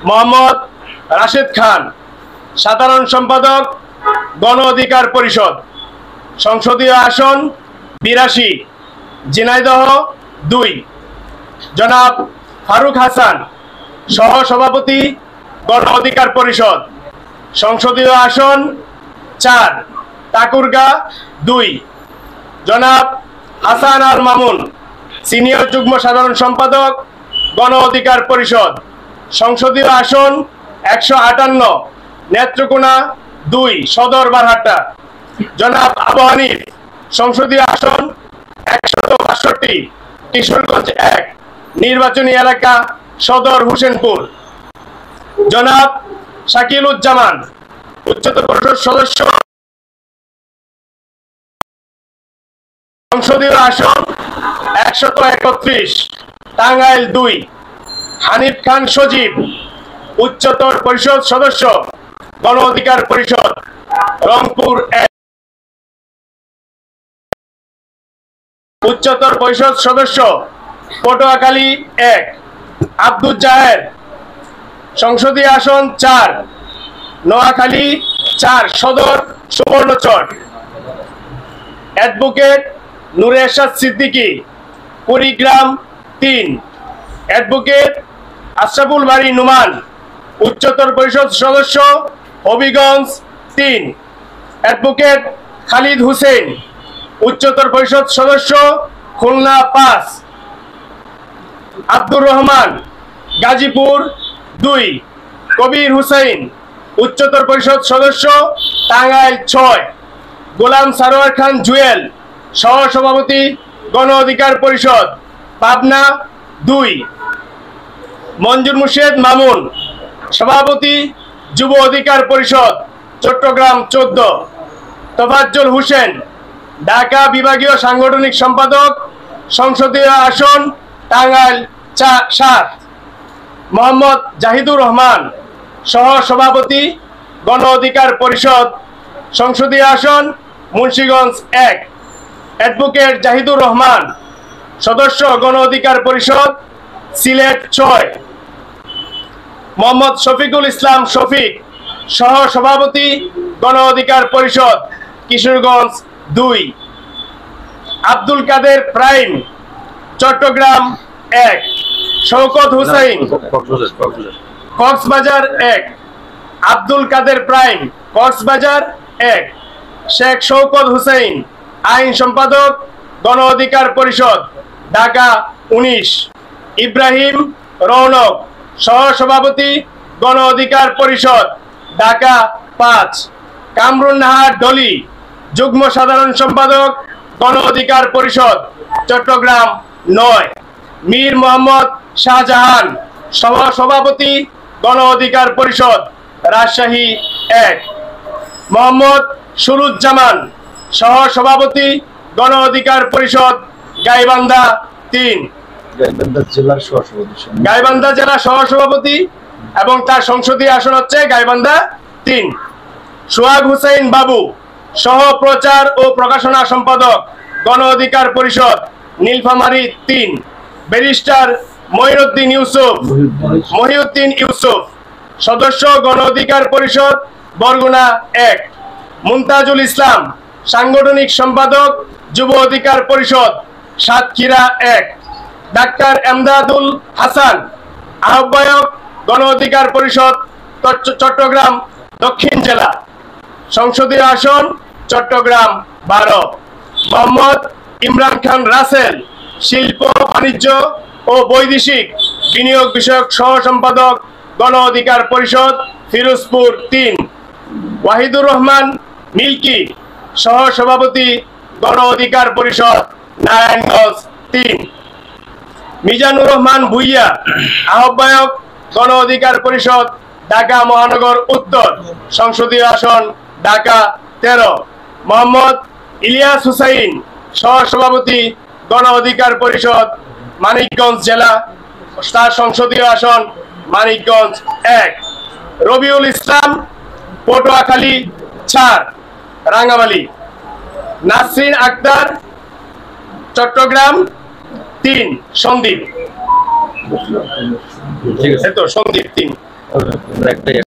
মোহাম্মদ রাশেদ খান, সাধারণ সম্পাদক, গণ অধিকার পরিষদ, সংসদীয় আসন ৮২, ঝিনাইদহ ২। জনাব ফারুক হাসান, সহ সভাপতি, গণ অধিকার পরিষদ, সংসদীয় আসন ৪, ঠাকুরগাঁ ২। জনাব হাসান আল মামুন, সিনিয়র যুগ্ম সাধারণ সম্পাদক, গণ অধিকার পরিষদ, সংসদীয় আসন ১৫৮, নেত্রকোনা ২, সদর বারহাট্টা। জনাব আবু হানিফ, সংসদীয় আসন ১৬২, কিশোরগঞ্জ ১, নির্বাচনী এলাকা সদর হোসেনপুর। জনাব শাকিলুজ্জামান, উচ্চতর পরিষদ সদস্য, সংসদীয় আসন ১৩১, টাঙ্গাইল ২। হানিফ খান সজীব, উচ্চতর পরিষদ সদস্য, গণ অধিকার পরিষদ, রংপুর ১। উচ্চতর পরিষদ সদস্য, পটুয়াখালী ১। আব্দুল জাহের, সংসদীয় আসন ৪, নোয়াখালী ৪, সদর সুবর্ণচর। অ্যাডভোকেট নূরে এরশাদ সিদ্দিকী, কুড়িগ্রাম ৩। অ্যাডভোকেট আশরাফুল বারী নুমান, উচ্চতর পরিষদ সদস্য, হবিগঞ্জ ৩। অ্যাডভোকেট খালিদ হুসেন, উচ্চতর পরিষদ সদস্য, খুলনা ৫। আব্দুর রহমান, গাজীপুর ২। কবির হুসাইন, উচ্চতর পরিষদ সদস্য, টাঙ্গাইল ৬। গোলাম সারোয়ার খান জুয়েল, সহ সভাপতি, গণ অধিকার পরিষদ, পাবনা ২। মঞ্জুর মুর্শেদ মামুন, সভাপতি, যুব অধিকার পরিষদ, চট্টগ্রাম ১৪। তোফাজ্জল হোসেন, ঢাকা বিভাগীয় সাংগঠনিক সম্পাদক, সংসদীয় আসন টাঙ্গাইল ৭। মোহাম্মদ জাহিদুর রহমান, সহ সভাপতি, গণ অধিকার পরিষদ, সংসদীয় আসন মুন্সিগঞ্জ ১। অ্যাডভোকেট জাহিদুর রহমান, সদস্য, গণ অধিকার পরিষদ, সিলেট ৬। মোহাম্মদ শফিকুল ইসলাম শফিক, সহ সভাপতি, গণ অধিকার পরিষদ, কিশোরগঞ্জ ২। আব্দুল কাদের প্রাইম, চট্টগ্রাম ১। শওকত হুসাইন, কক্সবাজার ১। আব্দুল কাদের প্রাইম, কক্সবাজার ১। শেখ শওকত হুসাইন, আইন সম্পাদক, গণ অধিকার পরিষদ, ঢাকা ১৯। ইব্রাহিম রৌনক, সহ সভাপতি, গণ অধিকার পরিষদ, ঢাকা ৫। কামরুন নাহার ডলি, যুগ্ম সাধারণ সম্পাদক, গণ অধিকার পরিষদ, চট্টগ্রাম ৯। মীর মোহাম্মদ শাহজাহান, সহ সভাপতি, গণ অধিকার পরিষদ, রাজশাহী ১। মোহাম্মদ সুরুজ্জামান, সহ সভাপতি, গণ অধিকার পরিষদ, গাইবান্ধা ৩। গাইবান্ধা জেলা সহ সভাপতি এবং তার সংসদীয় আসন হচ্ছে গাইবান্ধা ৩। সোহাগ হুসাইন বাবু, সহ প্রচার ও প্রকাশনা সম্পাদক, গণ অধিকার পরিষদ, নীলফামারী ৩। ব্যারিস্টার মহিউদ্দিন ইউসুফ, সদস্য, গণ অধিকার পরিষদ, বরগুনা ১। মুমতাজুল ইসলাম, সাংগঠনিক সম্পাদক, যুব অধিকার পরিষদ, সাতক্ষীরা ১। ডাক্তার এমদাদুল হাসান, আহ্বায়ক, গণ অধিকার পরিষদ, চট্টগ্রাম দক্ষিণ জেলা, সংসদীয় আসন চট্টগ্রাম ১২। মোহাম্মদ ইমরান খান রাসেল, শিল্প, বাণিজ্য ও বৈদেশিক বিনিয়োগ বিষয়ক সহ সম্পাদক, গণ অধিকার পরিষদ, ফিরোজপুর ৩। ওয়াহিদুর রহমান মিল্কি, সহ সভাপতি, গণ অধিকার পরিষদ, নারায়ণগঞ্জ ৩। মিজানুর রহমান ভুইয়া, আহ্বায়ক, গণ অধিকার পরিষদ, ঢাকা মহানগর উত্তর, সংসদীয় আসন ঢাকা ১৩। মোহাম্মদ ইলিয়াস হুসাইন, সহ সভাপতি, গণ অধিকার পরিষদ, মানিকগঞ্জ জেলা, তার সংসদীয় আসন মানিকগঞ্জ ১। রবিউল ইসলাম, পটুয়াখালী ৪, রাঙ্গামালী। নাসরিন আক্তার, চট্টগ্রাম ৩, সন্দ্বীপ। সন্দ্বীপ ৩। একটাই